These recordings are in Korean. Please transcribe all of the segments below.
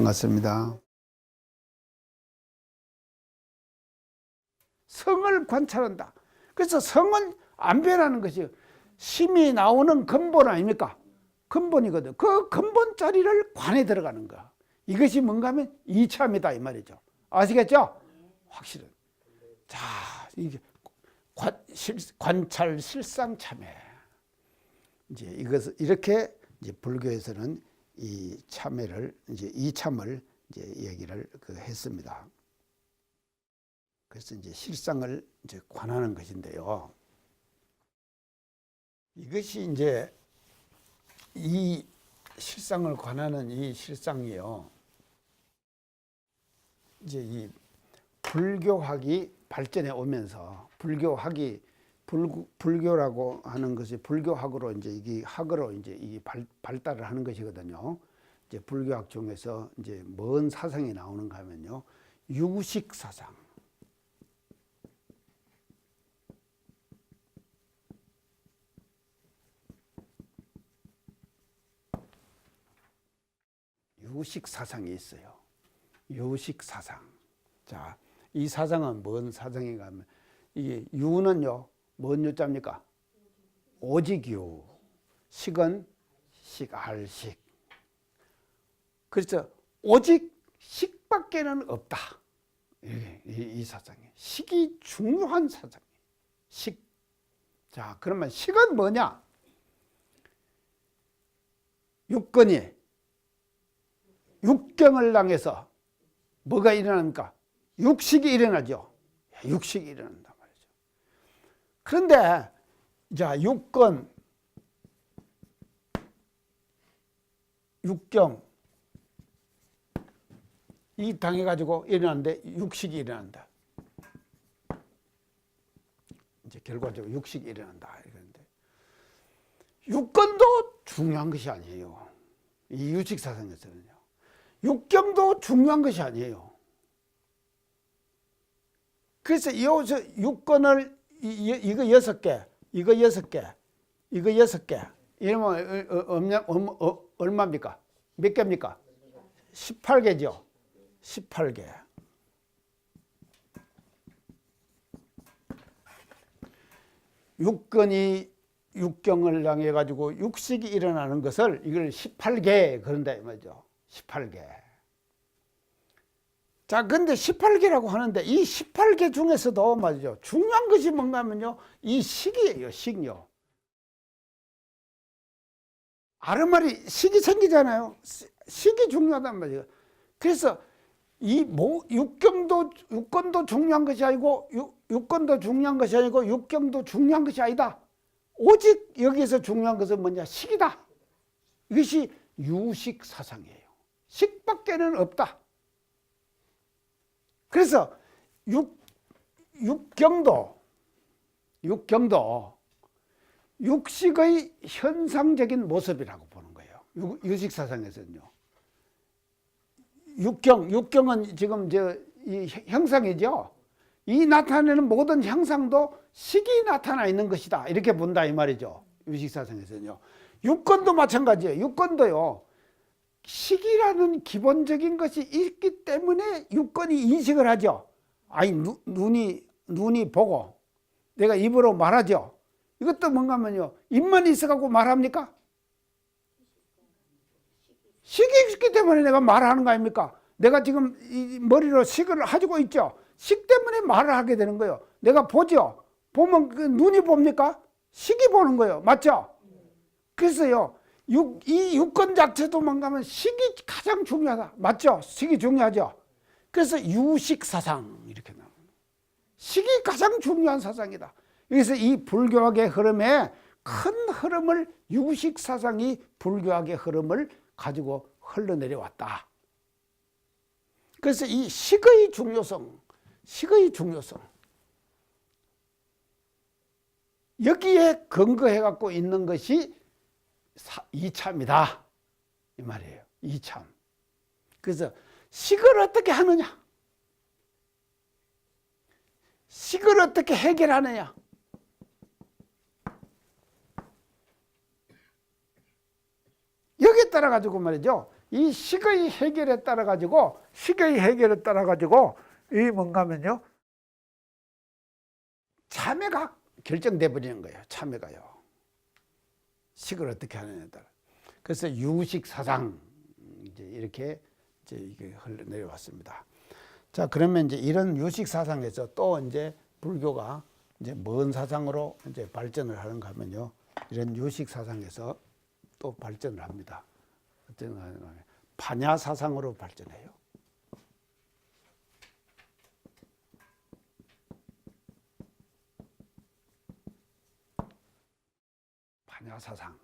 반갑습니다. 성을 관찰한다. 그래서 성은 안 변하는 것이 심이 나오는 근본 아닙니까? 근본이거든. 그 근본 자리를 관에 들어가는 거야. 이것이 뭔가 하면 이참이다 이 말이죠. 아시겠죠? 확실은. 자, 이게 관찰 실상 참회. 이제 이것을 이렇게 이제 불교에서는 이 참회를 이제 이참을 이제 얘기를 했습니다. 그래서 이제 실상을 이제 관하는 것인데요. 이것이 이제 이 실상을 관하는 이 실상이요. 이제 이 불교학이 발전해 오면서 불교라고 하는 것이 불교학으로 이제 이게 학으로 이제 이 발달을 하는 것이거든요. 이제 불교학 중에서 이제 뭔 사상이 나오는가 하면요. 유식 사상. 유식 사상이 있어요. 유식 사상. 자, 이 사상은 뭔 사상인가 하면 이게 유는요. 뭔 유자입니까? 오직유. 식은 식알식. 그래서 오직 식밖에는 없다. 이 사상이. 식이 중요한 사상이에요. 식. 자, 그러면 식은 뭐냐? 육건이 육경을 향해서 뭐가 일어납니까? 육식이 일어나죠. 육식이 일어난단 말이죠. 그런데 자, 육건, 육경 이 당해가지고 일어나는데 육식이 일어난다. 이제 결과적으로 육식이 일어난다. 이런데 육건도 중요한 것이 아니에요. 이 유식 사상에서는요. 육경도 중요한 것이 아니에요. 그래서 이 육건을 이거 6개, 이거 6개, 이거 6개 이러면 얼마입니까? 몇 개입니까? 18개죠. 18개. 육건이 육경을 향해 가지고 육식이 일어나는 것을 이걸 18개 그런다 이 말이죠. 18개. 자, 근데 18개라고 하는데 이 18개 중에서도 말이죠. 중요한 것이 뭔가 하면요. 이 식이에요. 식요. 아르마리 식이 생기잖아요. 식이 중요하단 말이에요. 그래서 이 육건도 중요한 것이 아니고 육건도 중요한 것이 아니고 육경도 중요한 것이 아니다. 오직 여기서 중요한 것은 뭐냐? 식이다. 이것이 유식 사상이에요. 식밖에는 없다. 그래서 육경도 육식의 현상적인 모습이라고 보는 거예요. 유식 사상에서는요. 육경은 지금 이 형상이죠. 이 나타내는 모든 형상도 식이 나타나 있는 것이다. 이렇게 본다 이 말이죠. 유식 사상에서는요. 육건도 마찬가지예요. 육건도요. 식이라는 기본적인 것이 있기 때문에 육건이 인식을 하죠. 아니 눈이 보고 내가 입으로 말하죠. 이것도 뭔가 하면요. 입만 있어갖고 말합니까? 식이 있기 때문에 내가 말하는 거 아닙니까? 내가 지금 이 머리로 식을 가지고 있죠. 식 때문에 말을 하게 되는 거예요. 내가 보죠. 보면 그 눈이 봅니까? 식이 보는 거예요. 맞죠? 그래서요. 이 육건 자체도 뭔가 하면 식이 가장 중요하다. 맞죠? 식이 중요하죠. 그래서 유식 사상 이렇게 나옵니다. 식이 가장 중요한 사상이다. 그래서 이 불교학의 흐름에 큰 흐름을 유식 사상이 불교학의 흐름을 가지고 흘러내려왔다. 그래서 이 식의 중요성 여기에 근거해 갖고 있는 것이 이참이다 이 말이에요. 이참. 그래서 식을 어떻게 하느냐, 식을 어떻게 해결하느냐, 여기에 따라 가지고 말이죠. 이 식의 해결에 따라 가지고 이 뭔가 하면요, 참회가 결정돼 버리는 거예요. 참회가요. 식을 어떻게 하느냐에 따라. 그래서 유식 사상 이제 이렇게 이제 이게 흘러내려왔습니다. 자, 그러면 이제 이런 유식 사상에서 또 이제 불교가 이제 뭔 사상으로 이제 발전을 하는가 하면요, 이런 유식 사상에서 또 발전을 합니다. 어떤 반야 사상으로 발전해요. 반야 사상.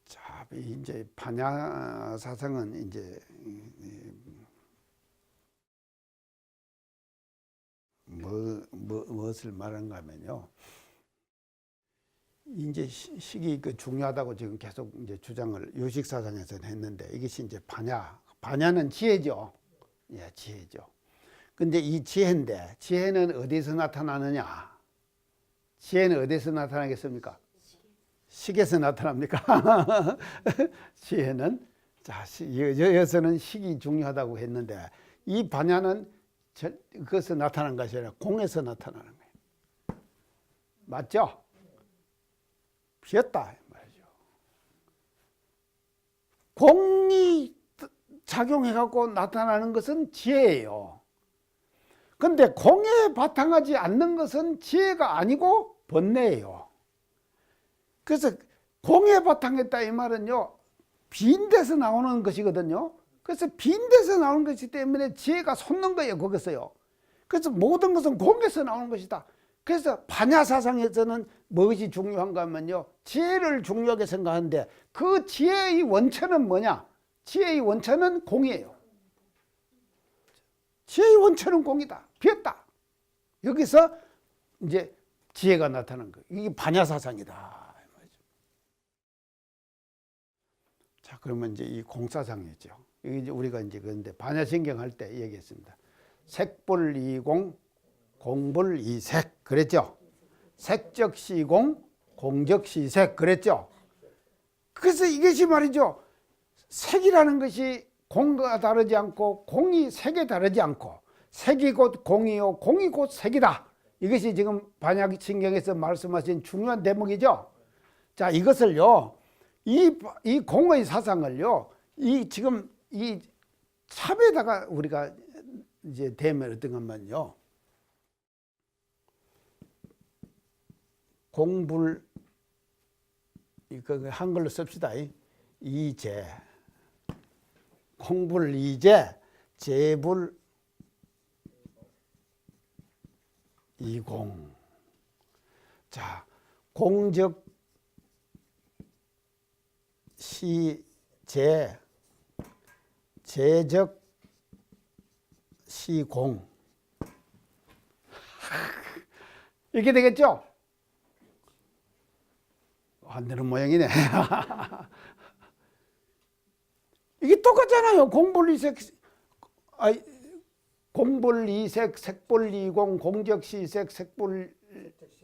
자, 이제 반야 사상은 이제 무엇을 말하는가 하면요, 이제 식이 중요하다고 지금 계속 이제 주장을 유식 사상에서는 했는데, 이것이 이제 반야는 지혜죠. 예, 지혜죠. 근데 이 지혜인데, 지혜는 어디서 나타나느냐? 지혜는 어디서 나타나겠습니까? 식에서 나타납니까? 지혜는, 자, 여기서는 식이 중요하다고 했는데, 이 반야는 그것에서 나타난 것이 아니라 공에서 나타나는 거예요. 맞죠? 비었다 말이죠. 공이 작용해갖고 나타나는 것은 지혜예요. 근데 공에 바탕하지 않는 것은 지혜가 아니고 번뇌예요. 그래서 공에 바탕했다 이 말은요, 빈 데서 나오는 것이거든요. 그래서 빈 데서 나오는 것이기 때문에 지혜가 솟는 거예요, 거기서요. 그래서 모든 것은 공에서 나오는 것이다. 그래서 반야 사상에서는 무엇이 중요한가 하면요, 지혜를 중요하게 생각하는데, 그 지혜의 원천은 뭐냐? 지혜의 원천은 공이에요. 지혜의 원천은 공이다. 비었다. 여기서 이제 지혜가 나타난 거예요. 이게 반야 사상이다. 자, 그러면 이제 이 공사상이죠. 이게 우리가 이제 그런데 반야신경 할 때 얘기했습니다. 색불이공, 공불이색 그랬죠. 색적시공, 공적시색 그랬죠. 그래서 이것이 말이죠, 색이라는 것이 공과 다르지 않고 공이 색에 다르지 않고, 색이 곧 공이요 공이 곧 색이다. 이것이 지금 반야신경에서 말씀하신 중요한 대목이죠. 자, 이것을요, 이 공의 사상을요, 지금 이 참에다가 우리가 이제 대면 어떤 것만요, 공불, 이거 한글로 씁시다. 이제, 공불 이제, 재불 이공. 자, 공적 시제, 재적 시공. 이렇게 되겠죠? 안 되는 모양이네. 이게 똑같잖아요. 공불이색, 공불이색, 색불이공, 공적시색,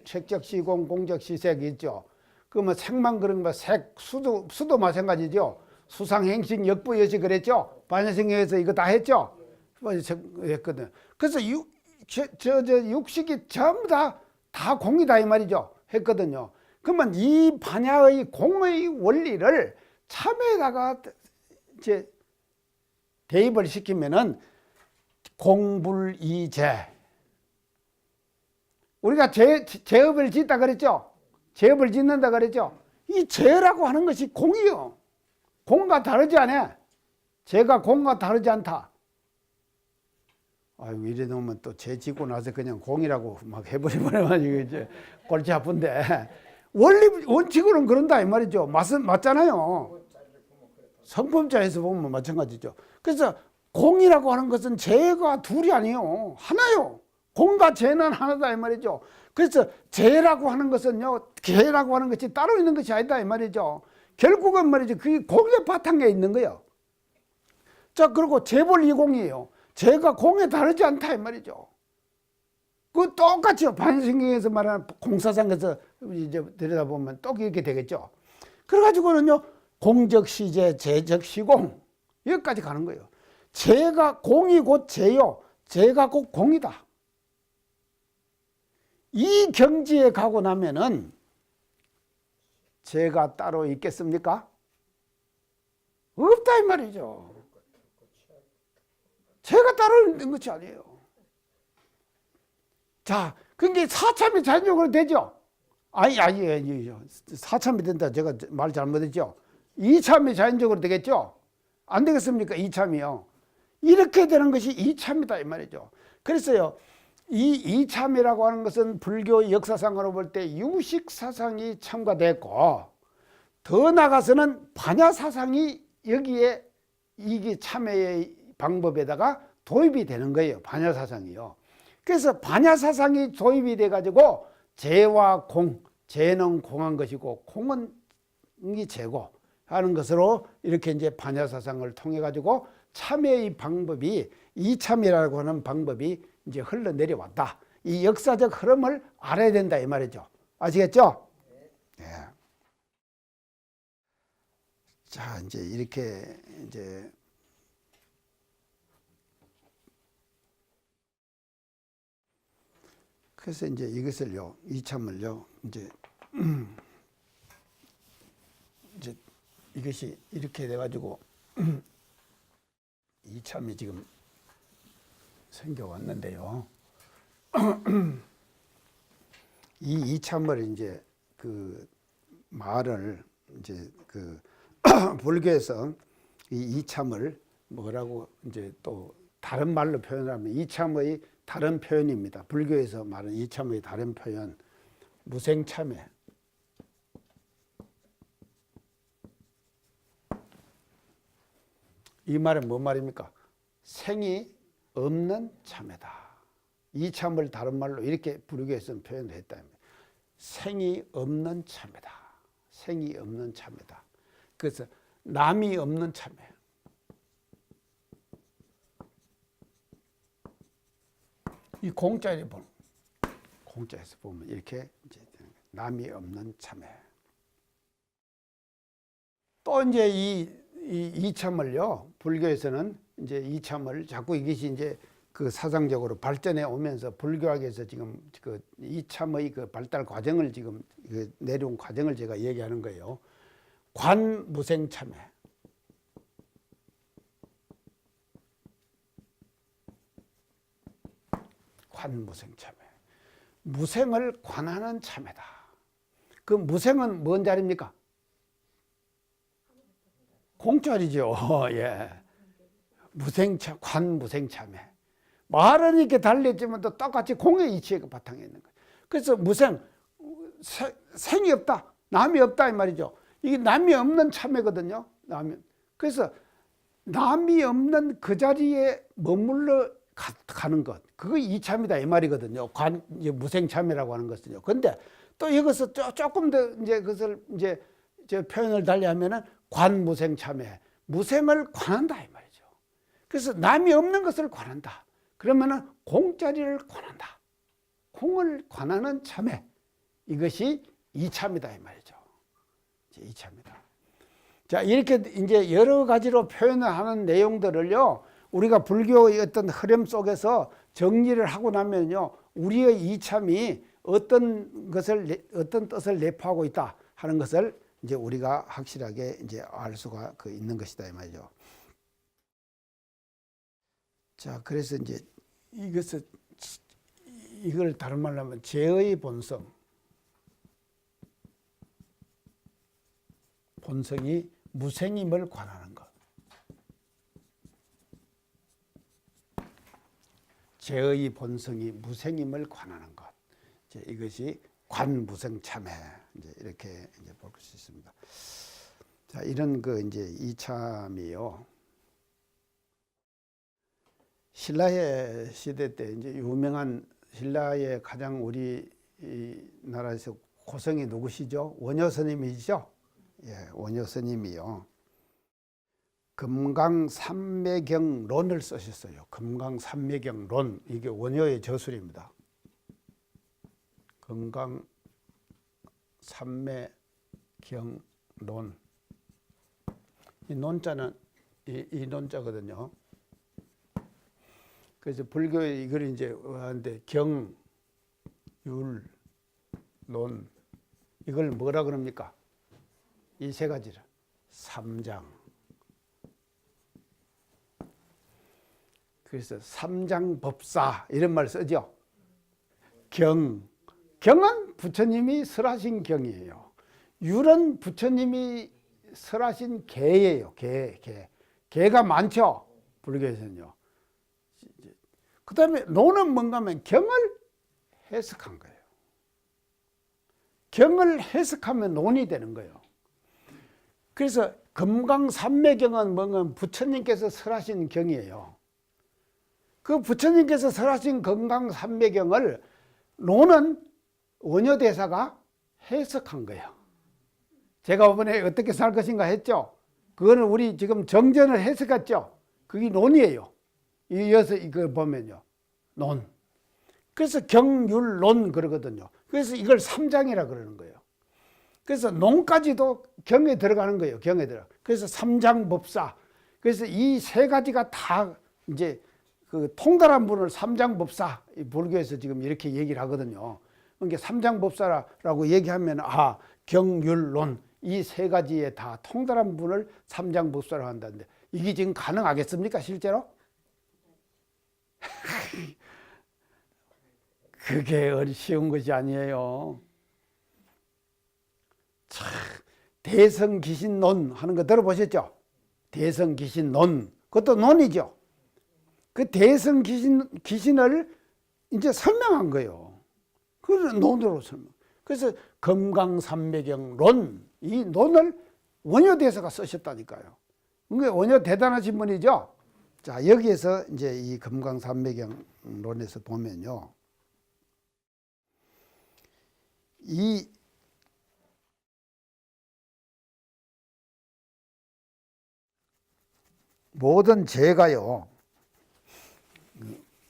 색적시공, 공적시색 있죠. 그러면 색만 그런 거, 색, 수도 마찬가지죠. 수상행식, 역부여시 그랬죠. 반야신경에서 이거 다 했죠. 했거든. 그래서 육식이 전부 다 공이다 이 말이죠. 했거든요. 그러면 이 반야의 공의 원리를 참에다가 이제 대입을 시키면은 공불이제. 우리가 제업을 짓다 그랬죠. 제업을 짓는다 그랬죠. 이 제라고 하는 것이 공이요. 공과 다르지 않아. 제가 공과 다르지 않다. 아유, 이래 놓으면 또 제 짓고 나서 그냥 공이라고 막 해버리면 이제 골치 아픈데, 원칙으로는 그런다 이 말이죠. 맞잖아요. 성품자에서 보면 마찬가지죠. 그래서 공이라고 하는 것은 제가 둘이 아니에요. 하나요. 공과 제는 하나다 이 말이죠. 그래서 제라고 하는 것은요, 개라고 하는 것이 따로 있는 것이 아니다 이 말이죠. 결국은 말이죠, 그게 공의 바탕에 있는 거예요. 자, 그리고 재불이공이에요. 제가 공에 다르지 않다 이 말이죠. 그 똑같죠. 반야신경에서 말하는 공사상에서 이제 들여다보면 또 이렇게 되겠죠. 그래가지고는요, 공적 시제, 제적 시공, 여기까지 가는 거예요. 제가 공이 곧 제요. 제가 곧 공이다. 이 경지에 가고 나면은 제가 따로 있겠습니까? 없다 이 말이죠. 제가 따로 있는 것이 아니에요. 자, 그게 사참이 자연적으로 되죠? 아니, 사참이 된다. 제가 말 잘못했죠? 이참이 자연적으로 되겠죠? 안 되겠습니까? 이참이요. 이렇게 되는 것이 이참이다 이 말이죠. 그래서요, 이 이참이라고 하는 것은 불교 역사상으로 볼 때 유식사상이 첨가됐고, 더 나아가서는 반야사상이 여기에 이게 참회의 방법에다가 도입이 되는 거예요. 반야사상이요. 그래서 반야사상이 도입이 돼가지고 재와 공, 재는 공한 것이고 공은 이 재고 하는 것으로 이렇게 이제 반야사상을 통해 가지고 참회의 방법이 이참이라고 하는 방법이 이제 흘러내려왔다. 이 역사적 흐름을 알아야 된다 이 말이죠. 아시겠죠? 네. 자, 이제 이렇게 이제 그래서 이제 이것을요, 이참을요, 이제 이것이 이렇게 돼가지고 이참이 지금 생겨왔는데요. 이 이참을 이제 그 말을 이제 그 불교에서 이 이참을 뭐라고 이제 또 다른 말로 표현하면 이참의 다른 표현입니다. 불교에서 말하는 이참의 다른 표현, 무생참회. 이 말은 뭔 말입니까? 생이 없는 참회다. 이참을 다른 말로 이렇게 불교에서는 표현을 했다. 생이 없는 참회다. 생이 없는 참회다. 그래서 남이 없는 참회. 이 공자에 보면, 공자에서 보면 이렇게 이제 남이 없는 참회. 또 이제 이참을요, 불교에서는 이제 이참을 자꾸 이것이 이제 그 사상적으로 발전해 오면서 불교학에서 지금 그 이참의 그 발달 과정을 지금 그 내려온 과정을 제가 얘기하는 거예요. 관무생참회. 관무생참회. 무생을 관하는 참회다. 그 무생은 뭔 자리입니까? 공자리죠. 예. 무생참, 관무생참회. 말은 이렇게 달렸지만 또 똑같이 공의 이치가 바탕에 있는 거예요. 그래서 무생, 생이 없다, 남이 없다 이 말이죠. 이게 남이 없는 참회거든요. 그래서 남이 없는 그 자리에 머물러 가는 것, 그거 이참이다 이 말이거든요. 무생참회라고 하는 것은요. 근데 또 이것을 조금 더 이제 그것을 이제 표현을 달리하면은 관무생참회, 무생을 관한다 이 말이죠. 그래서 남이 없는 것을 관한다. 그러면은 공자리를 관한다. 공을 관하는 참회, 이것이 이참이다 이 말이죠. 이참이다. 자, 이렇게 이제 여러 가지로 표현을 하는 내용들을요, 우리가 불교의 어떤 흐름 속에서 정리를 하고 나면요, 우리의 이참이 어떤 뜻을 내포하고 있다 하는 것을 이제 우리가 확실하게 이제 알 수가 있는 것이다 이 말이죠. 자, 그래서 이제 이걸 다른 말로 하면 재의 본성이 무생임을 관하는 것. 재의 본성이 무생임을 관하는 것. 이제 이것이 관무생참회. 이제 이렇게 이제 볼 수 있습니다. 자, 이런 이제 이참이요. 신라의 시대 때 이제 유명한 신라의 가장 우리 나라에서 고성이 누구시죠? 원효 스님이시죠? 예, 원효 스님이요. 금강산매경론을 쓰셨어요. 금강산매경론, 이게 원효의 저술입니다. 금강산매경론. 이 논자는 이 논자거든요. 그래서 불교에 이걸 이제 하는데 경, 율, 논 이걸 뭐라 그럽니까? 이 세 가지를 삼장. 그래서 삼장법사 이런 말 쓰죠. 경은 부처님이 설하신 경이에요. 율은 부처님이 설하신 계예요. 계가 많죠. 불교에서는요. 그 다음에 논은 뭔가 하면 경을 해석한 거예요. 경을 해석하면 논이 되는 거예요. 그래서 금강산매경은 뭔가 부처님께서 설하신 경이에요. 그 부처님께서 설하신 금강산매경을 논은 원효대사가 해석한 거예요. 제가 이번에 어떻게 살 것인가 했죠. 그거는 우리 지금 정전을 해석했죠. 그게 논이에요. 이어서 이거 보면요. 논. 그래서 경율논 그러거든요. 그래서 이걸 삼장이라 그러는 거예요. 그래서 논까지도 경에 들어가는 거예요. 경에 들어. 그래서 삼장법사. 그래서 이 세 가지가 다 이제 그 통달한 분을 삼장법사, 불교에서 지금 이렇게 얘기를 하거든요. 그러니까 삼장법사라고 얘기하면 경율론 이 세 가지에 다 통달한 분을 삼장법사라고 한다는데 이게 지금 가능하겠습니까, 실제로? 그게 쉬운 것이 아니에요. 참, 대성귀신론 하는 거 들어보셨죠? 대성귀신론. 그것도 논이죠. 그 대성귀신을 이제 설명한 거예요. 그걸 논으로 설명. 그래서 금강산매경론, 이 논을 원효대사가 쓰셨다니까요. 그러니까 원효 대단하신 분이죠. 자, 여기에서 이제 이 금강산매경론에서 보면요. 이 모든 죄가요.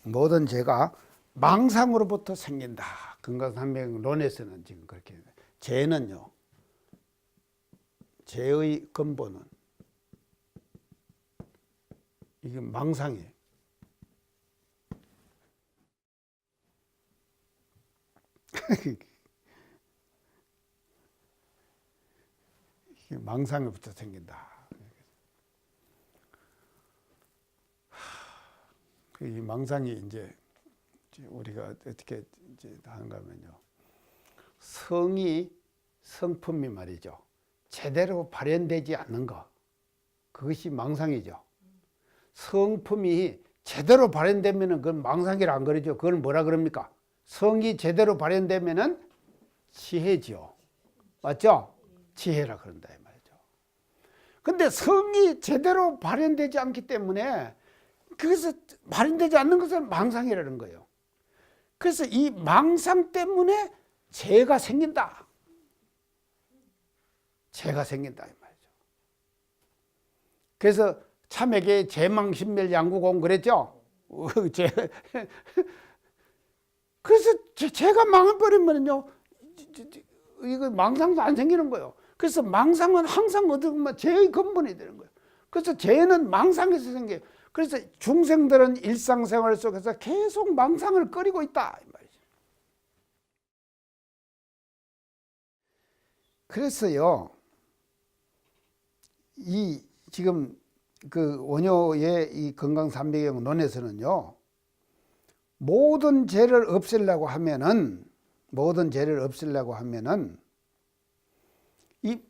모든 죄가 망상으로부터 생긴다. 금강산매경론에서는 지금 그렇게 죄는요. 죄의 근본은 이게 망상이에요. 이게 망상으로부터 생긴다. 이 망상이 이제 우리가 어떻게 이제 하는가 하면요. 성품이 말이죠. 제대로 발현되지 않는 것. 그것이 망상이죠. 성품이 제대로 발현되면은 그건 망상이라 안 그러죠. 그건 뭐라 그럽니까? 성이 제대로 발현되면은 지혜죠. 맞죠? 지혜라 그런다 이 말이죠. 근데 성이 제대로 발현되지 않기 때문에 그래서 발현되지 않는 것은 망상이라는 거예요. 그래서 이 망상 때문에 죄가 생긴다. 죄가 생긴다 이 말이죠. 그래서 참에게 죄망신멸양구공 그랬죠. 그래서 죄가 망해버리면요, 이거 망상도 안 생기는 거예요. 그래서 망상은 항상 어떻게 보면 죄의 근본이 되는 거예요. 그래서 죄는 망상에서 생겨요. 그래서 중생들은 일상생활 속에서 계속 망상을 끓이고 있다 이 말이죠. 그래서요, 이 지금 그 원효의 이 금강산매경론에서는요, 모든 죄를 없애려고 하면은 이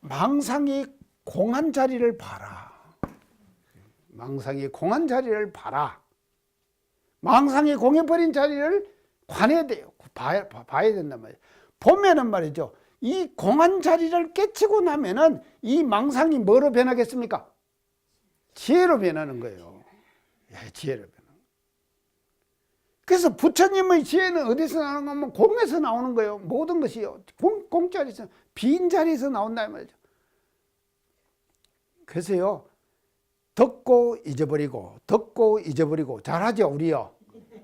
망상이 공한 자리를 봐라. 망상이 공한 자리를 봐라. 망상이 공해버린 자리를 관해야 돼요. 봐야 된단 말이에요. 보면은 말이죠. 이 공한 자리를 깨치고 나면은 이 망상이 뭐로 변하겠습니까? 지혜로 변하는 거예요. 예, 지혜로 변하는 거예요. 그래서 부처님의 지혜는 어디서 나오는 거면 공에서 나오는 거예요. 모든 것이요. 공자리에서, 빈자리에서 나온다 말이죠. 그래서요, 듣고 잊어버리고 잘하죠, 우리요.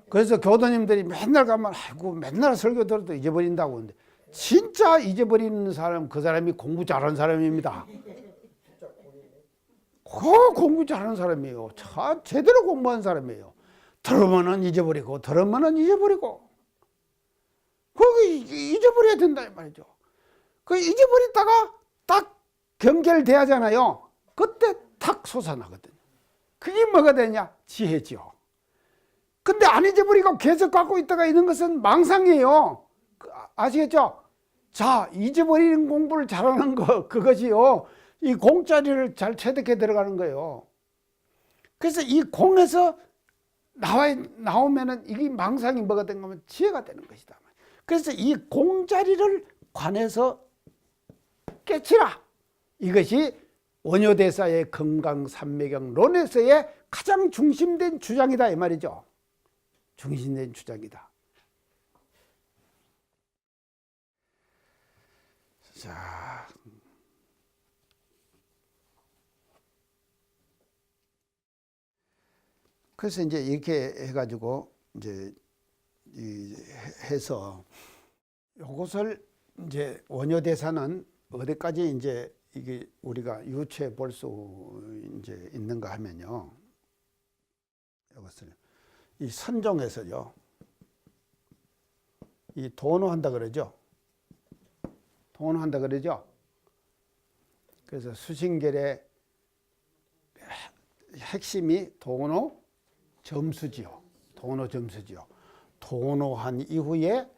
그래서 교도님들이 맨날 가면 아이고 맨날 설교 들어도 잊어버린다고 하는데 진짜 잊어버리는 사람, 그 사람이 공부 잘하는 사람입니다. 공부 잘하는 사람이에요. 참 제대로 공부한 사람이에요. 들으면은 잊어버리고 들으면은 잊어버리고 그거 잊어버려야 된다 이 말이죠. 그 잊어버리다가 딱 경결돼야잖아요. 그때 탁 솟아나거든요. 그게 뭐가 되냐? 지혜죠. 근데 안 잊어버리고 계속 갖고 있다가 있는 것은 망상이에요. 아시겠죠? 자, 잊어버리는 공부를 잘하는 거, 그것이요. 이 공짜리를 잘 체득해 들어가는 거예요. 그래서 이 공에서 나오면은 이게 망상이 뭐가 된 거면 지혜가 되는 것이다. 그래서 이 공자리를 관해서 깨치라. 이것이 원효대사의 금강산매경론에서의 가장 중심된 주장이다 이 말이죠. 중심된 주장이다. 자, 그래서 이제 이렇게 해가지고 이제 해서 이것을 이제 원효대사는 어디까지 이제 이게 우리가 유추해 볼 수 이제 있는가 하면요. 이것을 이 선종에서요. 이 도노한다 그러죠. 도노한다 그러죠. 그래서 수신결의 핵심이 도노 점수지요. 도노 점수지요. 도노한 이후에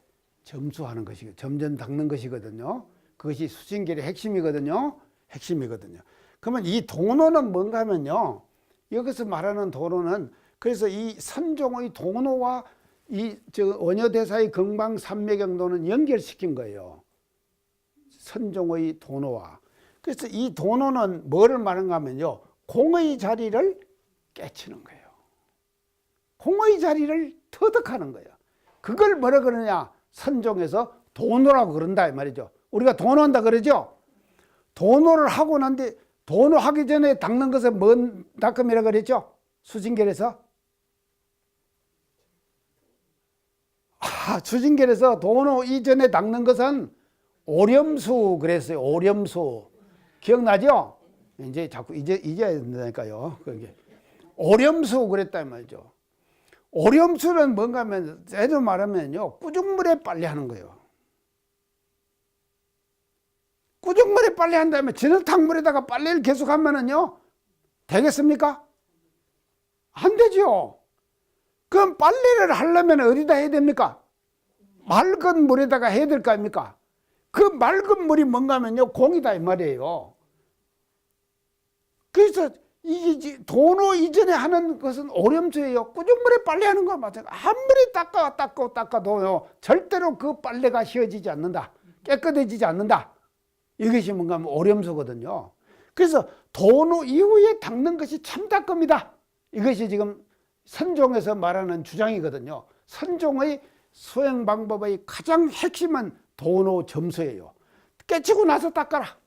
점수하는 것이 점점 닦는 것이거든요. 그것이 수신결의 핵심이거든요. 핵심이거든요. 그러면 이 도노는 뭔가 하면요. 여기서 말하는 도노는 그래서 이 선종의 도노와 이 원효대사의 금강산매경도는 연결시킨 거예요. 선종의 도노와. 그래서 이 도노는 뭐를 말하는가 하면요. 공의 자리를 깨치는 거예요. 공의 자리를 터득하는 거예요. 그걸 뭐라 그러냐. 선종에서 도노라고 그런다 이 말이죠. 우리가 도노한다 그러죠. 도노를 하고 난 뒤 도노하기 전에 닦는 것은 뭔 닦음이라고 그랬죠. 수진결에서. 수진결에서 도노 이전에 닦는 것은 오렴수 그랬어요. 오렴수. 기억나죠? 이제 자꾸 잊어야 된다니까요. 그게 오렴수 그랬단 말이죠. 오렴수는 뭔가 하면 제대로 말하면요. 꾸중물에 빨리 하는 거예요. 꾸중물에 빨리 한 다음에 진흙탕물에다가 빨래를 계속 하면은요. 되겠습니까? 안 되죠. 그럼 빨래를 하려면 어디다 해야 됩니까? 맑은 물에다가 해야 될 거 아닙니까? 그 맑은 물이 뭔가 하면요. 공이다 이 말이에요. 그래서 이게 도노 이전에 하는 것은 오렴수예요. 꾸중물에 빨래 하는 거 맞아요. 아무리 닦아도요. 절대로 그 빨래가 휘어지지 않는다. 깨끗해지지 않는다. 이것이 뭔가 하면 오렴수거든요. 그래서 도노 이후에 닦는 것이 참닦음이다. 이것이 지금 선종에서 말하는 주장이거든요. 선종의 수행 방법의 가장 핵심은 도노 점수예요. 깨치고 나서 닦아라.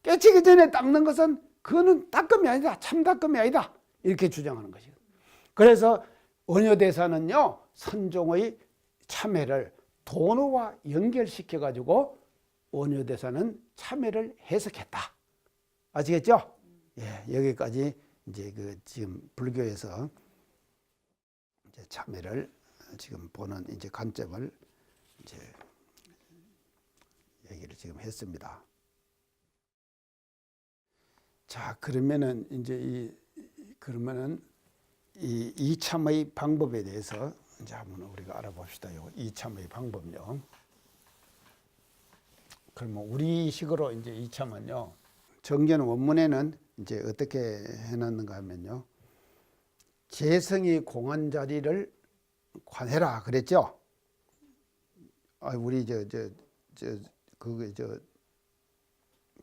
깨치기 전에 닦는 것은 그거는 닦음이 아니다. 참닦음이 아니다. 이렇게 주장하는 것이에요. 그래서 원효대사는요. 선종의 참회를 도노와 연결시켜 가지고 원효대사는 참회를 해석했다. 아시겠죠? 예, 여기까지 이제 지금 불교에서 이제 참회를 지금 보는 이제 관점을 이제 얘기를 지금 했습니다. 자, 그러면은 이제 그러면은 이 이참의 방법에 대해서 이제 한번 우리가 알아봅시다. 요 이참의 방법요. 그러면 우리식으로 이제 이참은요. 정견 원문에는 이제 어떻게 해놨는가 하면요. 재성이 공한 자리를 관해라 그랬죠. 우리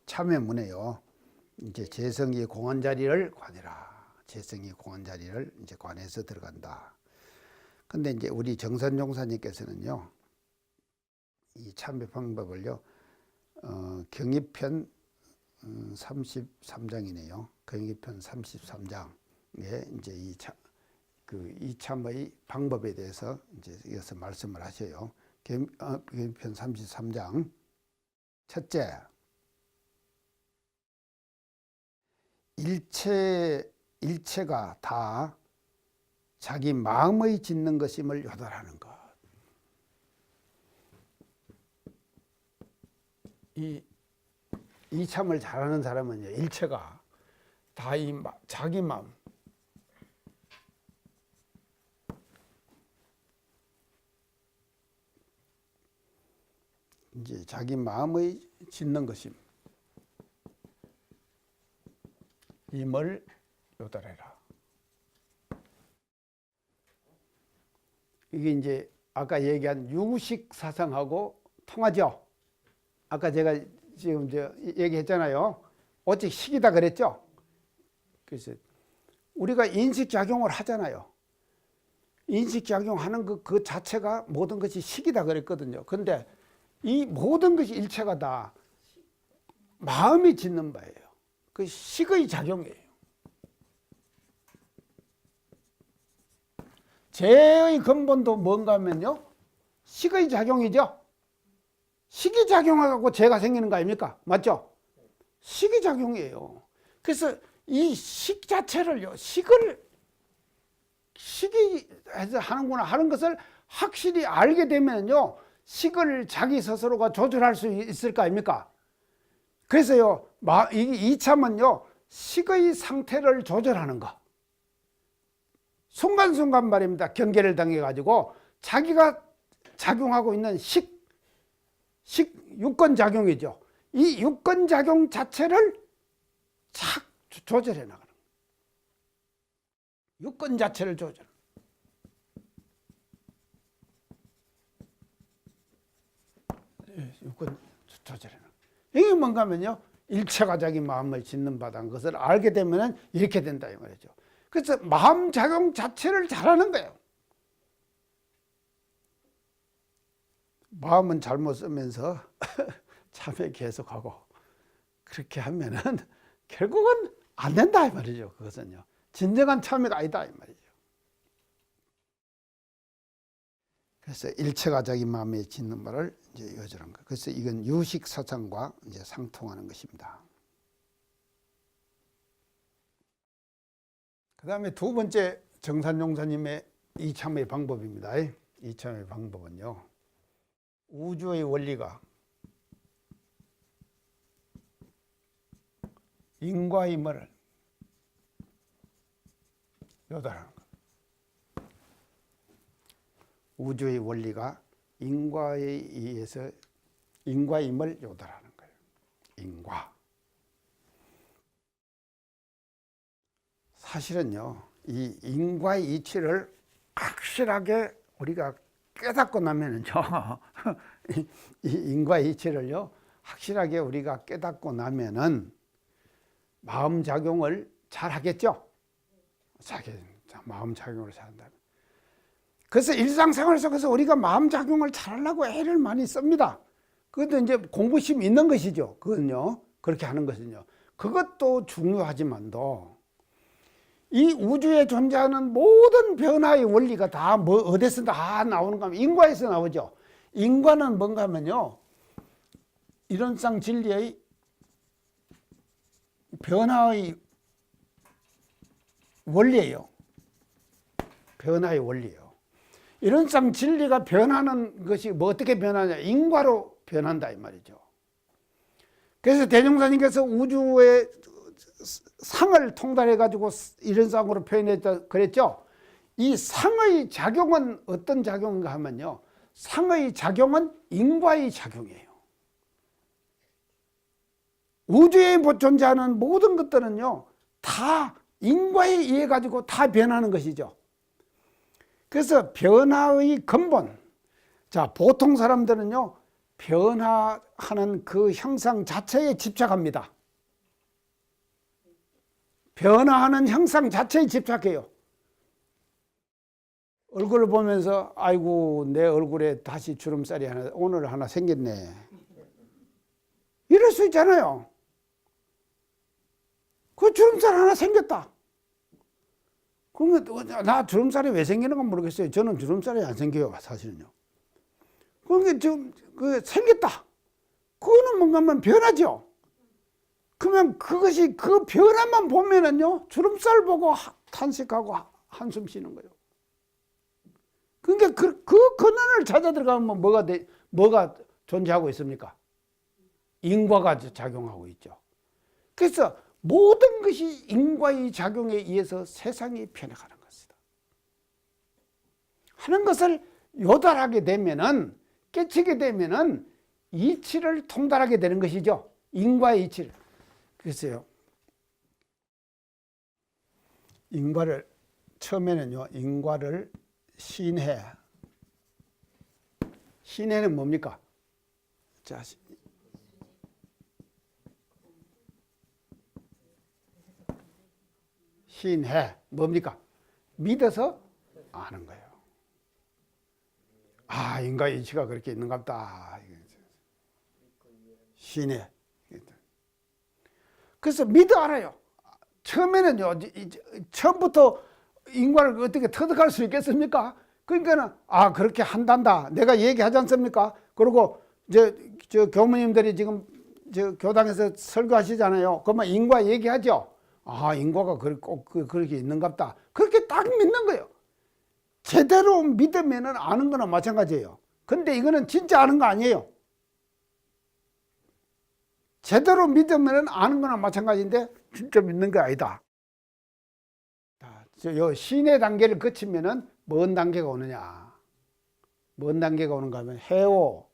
참회문에요. 이제 재성이 공한 자리를 관해라. 재성이 공한 자리를 이제 관해서 들어간다. 근데 이제 우리 정선종사님께서는요. 이 참회 방법을요. 경의편 33장이네요. 경의편 33장에 이제 이참의 방법에 대해서 이제 이어서 말씀을 하셔요. 경의편 33장 첫째, 일체가 다 자기 마음의 짓는 것임을 요달하는 것. 이 참을 잘하는 사람은요, 일체가 다 자기 마음, 이제 자기 마음의 짓는 것임, 임을 요달해라. 이게 이제 아까 얘기한 유식 사상하고 통하죠. 아까 제가 지금 얘기했잖아요. 오직 식이다 그랬죠. 그래서 우리가 인식작용을 하잖아요. 인식작용하는 그 자체가 모든 것이 식이다 그랬거든요. 그런데 이 모든 것이 일체가 다 마음이 짓는 바예요. 그 식의 작용이에요. 죄의 근본도 뭔가 하면요, 식의 작용이죠. 식이 작용하고 죄가 생기는 거 아닙니까? 맞죠? 식이 작용이에요. 그래서 이 식 자체를요, 식이 해서 하는구나 하는 것을 확실히 알게 되면요, 식을 자기 스스로가 조절할 수 있을 거 아닙니까? 그래서요, 이 참은요, 식의 상태를 조절하는 거. 순간순간 말입니다. 경계를 당해가지고 자기가 작용하고 있는 유권작용이죠. 이 유권작용 자체를 착 조절해 나가는 거예요. 유권 자체를 조절. 유권 조절해 나가는 거예요. 이게 뭔가 하면요, 일체가 자기 마음을 짓는 바다는 것을 알게 되면 이렇게 된다 이 말이죠. 그래서 마음 작용 자체를 잘하는 거예요. 마음은 잘못 쓰면서 참회 계속하고 그렇게 하면은 결국은 안 된다 이 말이죠. 그것은요, 진정한 참회가 아니다 이 말이죠. 그래서 일체가 자기 마음에 짓는 바를 이제 여절한 거. 그래서 이건 유식 사상과 이제 상통하는 것입니다. 그 다음에 두 번째 정산용사님의 이참의 방법입니다. 이참의 방법은요, 우주의 원리가 인과임을 요달하는 것. 우주의 원리가 인과에 의해서 인과임을 요달하는 거예요. 인과. 사실은요, 이 인과의 이치를 확실하게 우리가 깨닫고 나면은요, 이 인과의 이치를요, 확실하게 우리가 깨닫고 나면은 마음 작용을 잘 하겠죠? 마음 작용을 잘 한다. 그래서 일상생활 속에서 우리가 마음 작용을 잘 하려고 애를 많이 씁니다. 그것도 이제 공부심이 있는 것이죠. 그건요, 그렇게 하는 것은요. 그것도 중요하지만도 이 우주에 존재하는 모든 변화의 원리가 다 어디서 다 나오는가 하면 인과에서 나오죠. 인과는 뭔가 하면요, 이론상 진리의 변화의 원리예요. 변화의 원리예요. 이론상 진리가 변하는 것이 어떻게 변하냐, 인과로 변한다 이 말이죠. 그래서 대종사님께서 우주의 상을 통달해 가지고 이론상으로 표현했다 그랬죠. 이 상의 작용은 어떤 작용인가 하면요, 상의 작용은 인과의 작용이에요. 우주에 존재하는 모든 것들은요, 다 인과에 의해 가지고 다 변하는 것이죠. 그래서 변화의 근본, 자, 보통 사람들은요, 변화하는 그 형상 자체에 집착합니다. 변화하는 형상 자체에 집착해요. 얼굴을 보면서 아이고 내 얼굴에 다시 주름살이 오늘 하나 생겼네, 이럴 수 있잖아요. 그 주름살 하나 생겼다. 그러면 나 주름살이 왜 생기는 건 모르겠어요. 저는 주름살이 안 생겨요, 사실은요. 그러니까 지금 생겼다. 그거는 뭔가 하면 변하죠. 그러면 그것이 그 변화만 보면은요, 주름살 보고 탄식하고 한숨 쉬는 거예요. 그러니까 그 근원을 찾아 들어가면 뭐가 존재하고 있습니까? 인과가 작용하고 있죠. 그래서 모든 것이 인과의 작용에 의해서 세상이 변해가는 것이다 하는 것을 요달하게 되면은, 깨치게 되면은 이치를 통달하게 되는 것이죠. 인과의 이치를. 그래서요, 인과를 처음에는요, 인과를 신해는 뭡니까? 자, 신해 뭡니까? 믿어서 아는 거예요. 아, 인과의 이치가 그렇게 있는가 보다. 신해. 그래서 믿어 알아요. 처음에는요, 처음부터 인과를 어떻게 터득할 수 있겠습니까? 그러니까는, 아, 그렇게 한단다. 내가 얘기하지 않습니까? 그리고, 저 교무님들이 지금 저 교당에서 설교하시잖아요. 그러면 인과 얘기하죠. 아, 인과가 꼭 그렇게 있는갑다. 그렇게 딱 믿는 거예요. 제대로 믿으면 아는 거나 마찬가지예요. 근데 이거는 진짜 아는 거 아니에요. 제대로 믿으면 아는 거나 마찬가지인데 진짜 믿는 게 아니다. 요 신의 단계를 거치면은 뭔 단계가 오느냐? 뭔 단계가 오는가 하면 해오.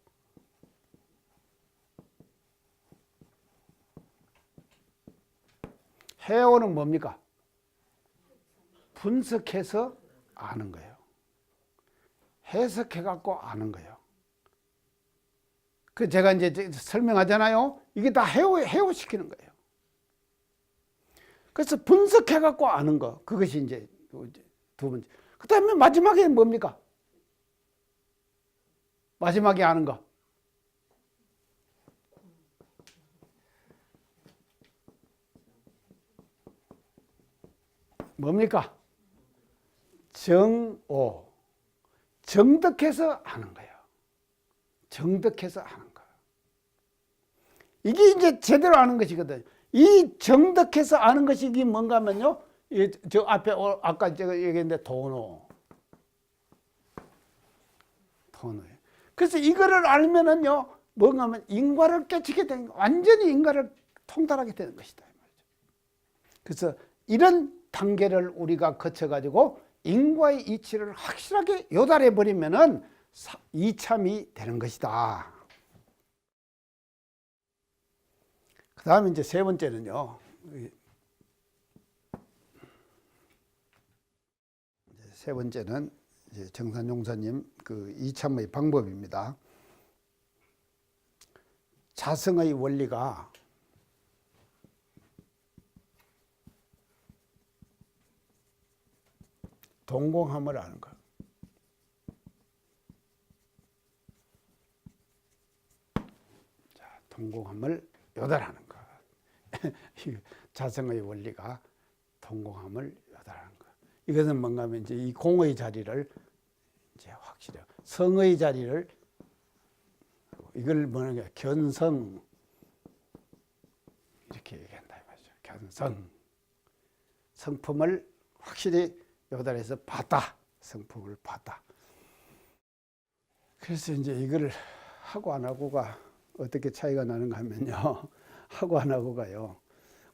해오는 뭡니까? 분석해서 아는 거예요. 해석해 갖고 아는 거예요. 그 제가 이제 설명하잖아요. 이게 다 해오시키는 거예요. 그래서 분석해 갖고 아는 거. 그것이 이제 두 번째. 그 다음에 마지막에 뭡니까? 마지막에 아는 거. 뭡니까? 정오. 정득해서 아는 거예요. 정득해서 아는 거. 이게 이제 제대로 아는 것이거든요. 이 정득해서 아는 것이 이게 뭔가 하면요. 저 앞에 아까 제가 얘기했는데 도노. 도노예요. 그래서 이거를 알면은요. 뭔가 하면 인과를 깨치게 되는 거. 완전히 인과를 통달하게 되는 것이다. 그래서 이런 단계를 우리가 거쳐가지고 인과의 이치를 확실하게 요달해 버리면은 이참이 되는 것이다. 그 다음에 이제 세 번째는요. 세 번째는 이제 정산용사님 그 이참의 방법입니다. 자성의 원리가 동공함을 아는 것. 자, 동공함을 요달하는 것. 자성의 원리가 동공함을 요달하는 것. 이것은 뭔가 하면 이제 이 공의 자리를 이제 확실히 성의 자리를 이걸 뭐는 게 견성 이렇게 얘기한다 이 말이죠. 견성 성품을 확실히 요달해서 봤다. 성품을 봤다. 그래서 이제 이걸 하고 안 하고가 어떻게 차이가 나는가 하면요. 하고 안 하고가요.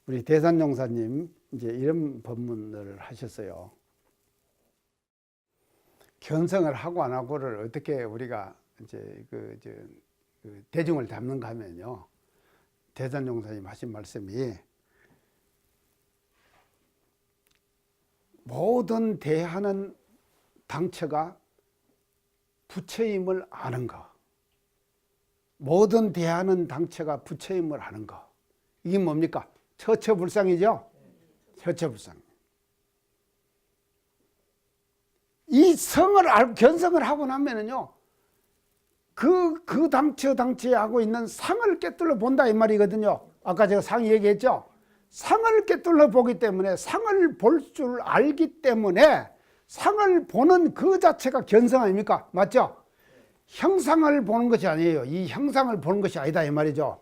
우리 대산용사님 이제 이런 법문을 하셨어요. 견성을 하고 안 하고를 어떻게 우리가 이제 그 대중을 담는가 하면요. 대산용사님 하신 말씀이 모든 대하는 당처가 부처임을 아는 것. 모든 대하는 당처가 부처임을 아는 것. 이게 뭡니까? 처처불상이죠? 처처불상. 이 견성을 하고 나면은요, 그 당처에 하고 있는 상을 꿰뚫어 본다 이 말이거든요. 아까 제가 상 얘기했죠? 상을 꿰뚫어 보기 때문에 상을 볼 줄 알기 때문에 상을 보는 그 자체가 견성 아닙니까? 맞죠? 형상을 보는 것이 아니에요. 이 형상을 보는 것이 아니다 이 말이죠.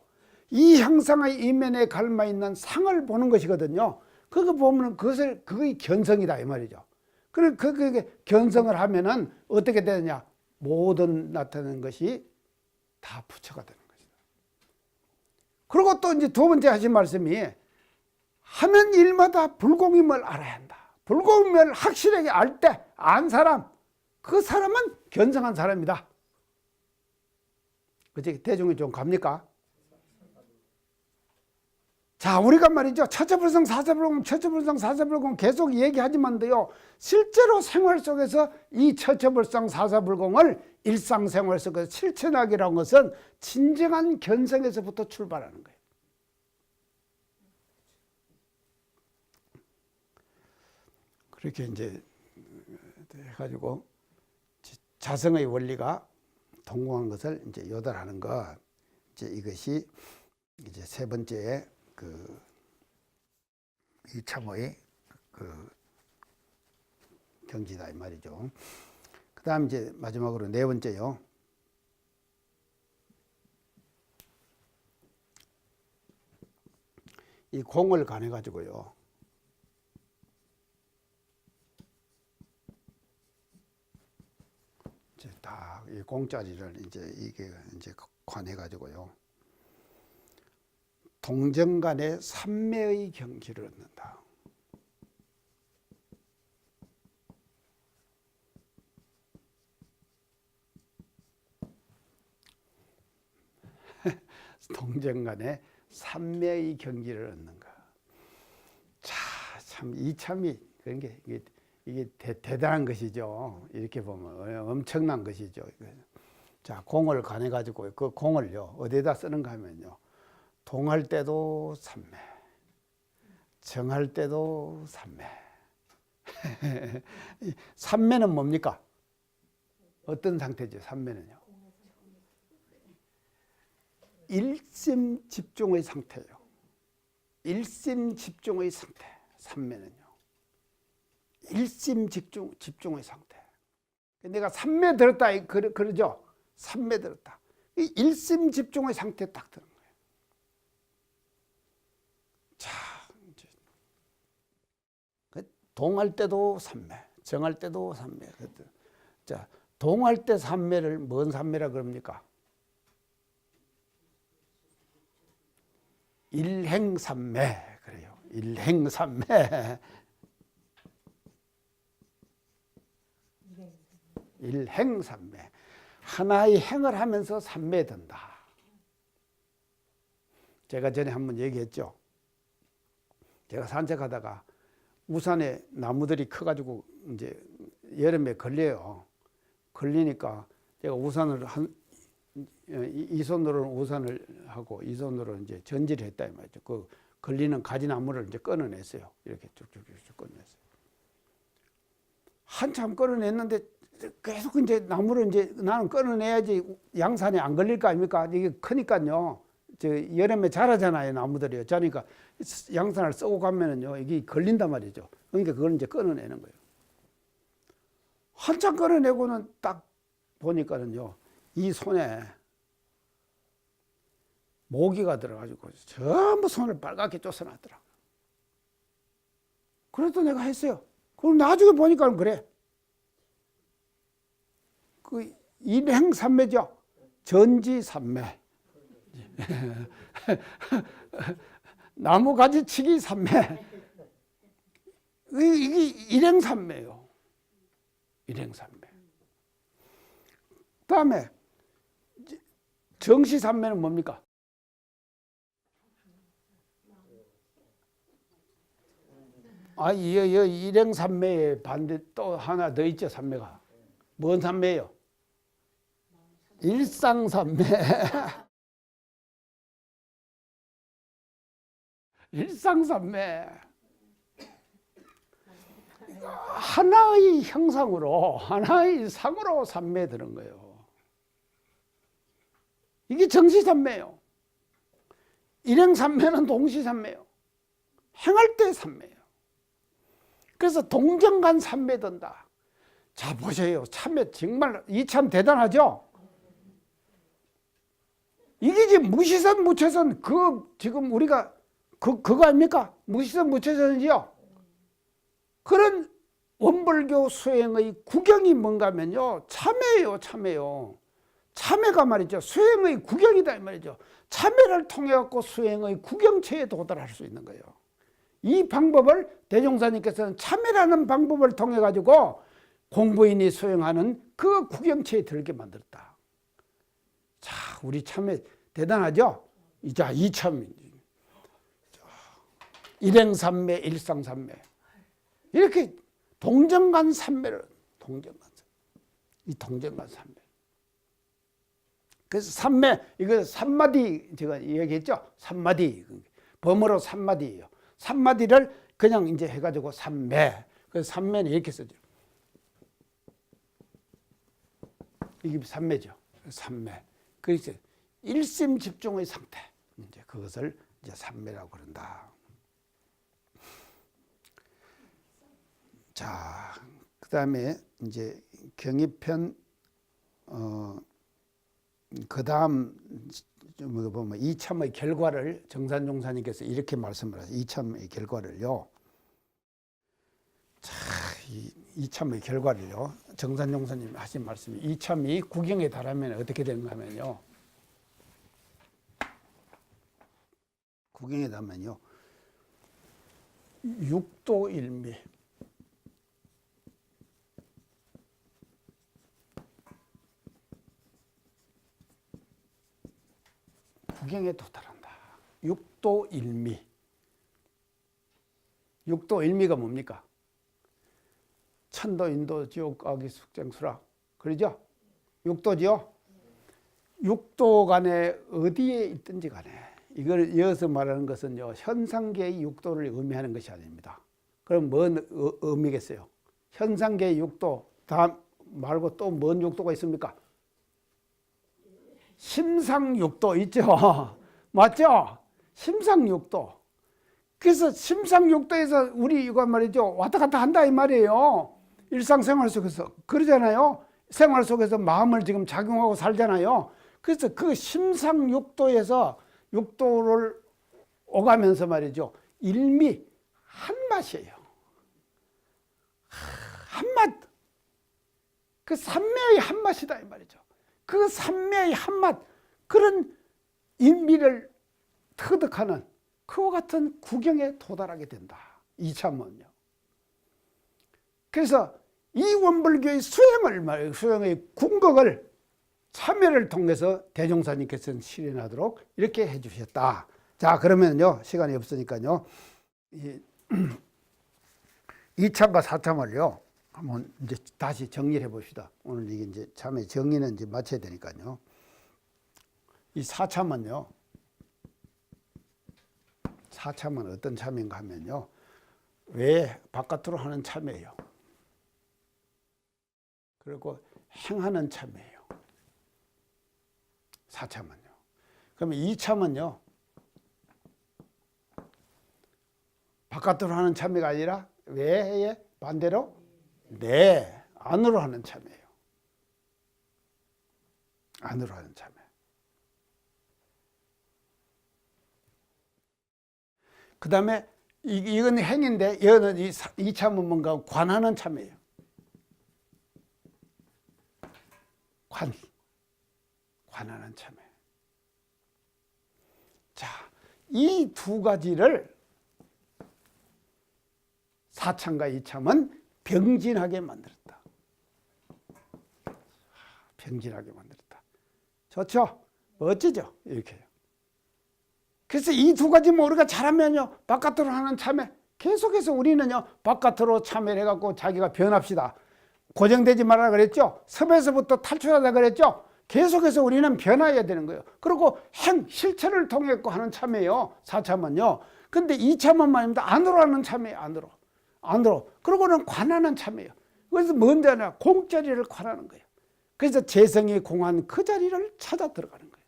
이 형상의 이면에 갈마 있는 상을 보는 것이거든요. 그거 보면 그게 견성이다 이 말이죠. 그게 견성을 하면은 어떻게 되느냐? 모든 나타나는 것이 다 부처가 되는 것이다. 그리고 또 이제 두 번째 하신 말씀이 하는 일마다 불공임을 알아야 한다. 불공임을 확실하게 알 때 안 사람, 그 사람은 견성한 사람이다. 그치? 대중이 좀 갑니까? 자, 우리가 말이죠. 처처불성, 사처불공, 처처불성, 사처불공 계속 얘기하지만도요. 실제로 생활 속에서 이 처처불성, 사처불공을 일상생활 속에서 실천하기라는 것은 진정한 견성에서부터 출발하는 거예요. 그렇게 이제 해가지고 자성의 원리가 동공한 것을 이제 요달하는 것. 이제 이것이 이제 세 번째 이참의 경지다 이 말이죠. 그 다음 이제 마지막으로 네 번째요. 이 공을 관해 가지고요. 이제 다 이 공짜리를 이게 관해 가지고요. 동정 간의 삼매의 경지를 얻는다. 동정 간의 삼매의 경지를 얻는가. 자, 참 이참이 그런 게 이게 대단한 것이죠. 이렇게 보면 엄청난 것이죠. 자, 공을 관해 가지고 그 공을요 어디에다 쓰는가 하면요. 동할 때도 삼매, 정할 때도 삼매. 삼매는 뭡니까? 어떤 상태죠? 삼매는요. 일심집중의 상태예요. 일심집중의 상태. 삼매는요. 일심집중의 상태. 내가 삼매 들었다 그러죠? 삼매 들었다. 이 일심집중의 상태에 딱 드는 거예요. 자, 이제 동할 때도 삼매, 정할 때도 삼매. 자, 동할 때 삼매를 뭔 삼매라 그럽니까? 일행삼매 그래요. 일행삼매. 일행삼매. 하나의 행을 하면서 삼매된다. 제가 전에 한번 얘기했죠. 제가 산책하다가 우산에 나무들이 커가지고 이제 여름에 걸려요. 걸리니까 제가 우산을 이 손으로는 우산을 하고 이 손으로 이제 전지를 했다 이 말이죠. 그 걸리는 가지나무를 이제 끊어냈어요. 이렇게 쭉쭉쭉 끊어냈어요. 한참 끊어냈는데 계속 이제 나무를 이제 나는 끊어내야지 양산에 안 걸릴 거 아닙니까? 이게 크니까요. 여름에 자라잖아요, 나무들이요. 자니까 양산을 쓰고 가면은요, 이게 걸린단 말이죠. 그러니까 그걸 이제 끊어내는 거예요. 한참 끊어내고는 딱 보니까는요, 이 손에 모기가 들어가지고 전부 손을 빨갛게 쫓아놨더라고요. 그래도 내가 했어요. 그럼 나중에 보니까 그래. 그 일행삼매죠. 전지삼매. 나무가지치기 삼매. 이게 일행삼매예요. 일행삼매. 다음에 정시삼매는 뭡니까? 이 일행삼매의 반대 또 하나 더 있죠. 삼매가. 뭔 삼매예요? 일상삼매. 일상삼매. 하나의 형상으로 하나의 상으로 삼매 드는 거예요. 이게 정시삼매예요. 일행삼매는 동시삼매예요. 행할 때 삼매예요. 그래서 동정간 삼매 든다. 자, 보세요. 참매 정말 이 참 대단하죠? 이게 지금 무시선 무채선 지금 우리가 그거 아닙니까? 무시선 무채선이지요. 그런 원불교 수행의 구경이 뭔가 하면요, 참회예요. 참회요. 참회가 말이죠, 수행의 구경이다 이 말이죠. 참회를 통해 갖고 수행의 구경체에 도달할 수 있는 거예요. 이 방법을 대종사님께서는 참회라는 방법을 통해 가지고 공부인이 수행하는 그 구경체에 들게 만들었다. 자, 우리 참회 대단하죠? 자, 이참 일행삼매, 일상삼매, 이렇게 동정간 삼매를, 이 동정간 삼매. 그래서 삼매, 이거 삼마디 제가 얘기했죠? 삼마디. 범어로 삼마디예요. 삼마디를 그냥 이제 해가지고 삼매. 그래서 삼매는 이렇게 쓰죠. 이게 삼매죠. 삼매. 그래서 일심집중의 상태. 이제 그것을 이제 삼매라고 그런다. 자, 그 다음에 이제 경의편, 그 다음 보면 이참의 결과를 정산종사님께서 이렇게 말씀을 하세요. 이참의 결과를요. 자, 이참의 결과를요. 정산종사님 하신 말씀이 이참이 구경에 달하면 어떻게 되는가 하면요. 구경에 달하면요. 육도일미. 구경에 도달한다. 육도일미. 육도일미가 뭡니까? 천도, 인도, 지옥, 악의, 숙쟁수락. 그러죠? 육도죠? 육도 간에 어디에 있든지 간에, 이걸 이어서 말하는 것은요, 현상계의 육도를 의미하는 것이 아닙니다. 그럼 뭔 의미겠어요? 현상계의 육도, 다 말고 또 뭔 육도가 있습니까? 심상육도 있죠. 맞죠? 심상육도. 그래서 심상육도에서 우리 이거 말이죠, 왔다 갔다 한다 이 말이에요. 일상생활 속에서 그러잖아요. 생활 속에서 마음을 지금 작용하고 살잖아요. 그래서 그 심상육도에서 육도를 오가면서 말이죠, 일미 한맛이에요. 한맛. 그 삼매의 한맛이다 이 말이죠. 그 삼매의 한맛, 그런 인미를 터득하는 그와 같은 구경에 도달하게 된다. 이참은요. 그래서 이 원불교의 수행의 궁극을 참회를 통해서 대종사님께서는 실현하도록 이렇게 해주셨다. 자, 그러면요, 시간이 없으니까요, 이참과 사참을요, 한번 이제 다시 정리를 해봅시다. 오늘 이게 이제 참회 정리는 이제 마쳐야 되니까요. 이 사참은요, 사참은 어떤 참회인가 하면요, 외 바깥으로 하는 참회예요. 그리고 행하는 참회예요. 사참은요. 그러면 이참은요, 바깥으로 하는 참회가 아니라 외에 반대로 네, 안으로 하는 참회예요. 안으로 하는 참회. 그 다음에 이건 행인데, 이거는 이 참은 뭔가 관하는 참회예요. 관하는 참회. 자, 이 두 가지를 사참과 이참은 병진하게 만들었다. 병진하게 만들었다. 좋죠? 멋지죠? 이렇게요. 그래서 이 두 가지만 우리가 잘하면요, 바깥으로 하는 참회, 계속해서 우리는요, 바깥으로 참회를 해갖고 자기가 변합시다. 고정되지 말라 그랬죠? 섭에서부터 탈출하자 그랬죠? 계속해서 우리는 변화해야 되는 거예요. 그리고 실천을 통해 하는 참회예요. 사참은요. 근데 이참은 말입니다. 안으로 하는 참회예요. 안으로. 그러고는 관하는 참회예요. 그래서 뭔데 하나? 공자리를 관하는 거예요. 그래서 재성이 공한 그 자리를 찾아 들어가는 거예요.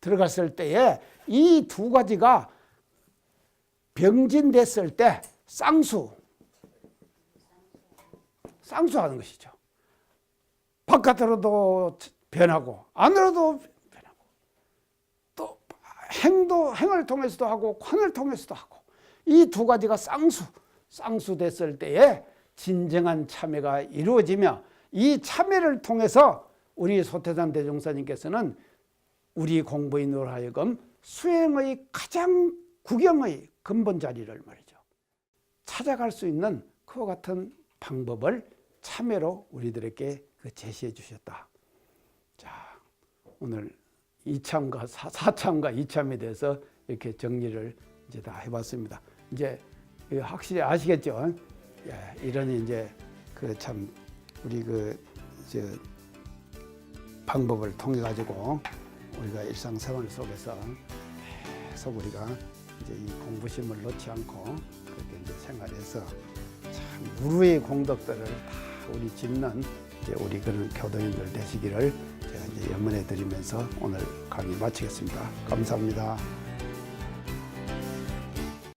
들어갔을 때에 이 두 가지가 병진됐을 때 쌍수하는 것이죠. 바깥으로도 변하고 안으로도 변하고. 행을 통해서도 하고 관을 통해서도 하고 이 두 가지가 쌍수됐을 때에 진정한 참회가 이루어지며 이 참회를 통해서 우리 소태산 대종사님께서는 우리 공부인으로 하여금 수행의 가장 구경의 근본 자리를 말이죠 찾아갈 수 있는 그와 같은 방법을 참회로 우리들에게 제시해 주셨다. 자, 오늘 이참과 사참과 이참에 대해서 이렇게 정리를 이제 다 해봤습니다. 이제 확실히 아시겠죠? 예, 이런 이제 참 우리 방법을 통해 가지고 우리가 일상생활 속에서 계속 우리가 이제 이 공부심을 놓지 않고 그렇게 이제 생활해서 참 무루의 공덕들을 다 우리 짓는 이제 우리 그런 교도인들 되시기를 제가 이제 염원해 드리면서 오늘 강의 마치겠습니다. 감사합니다.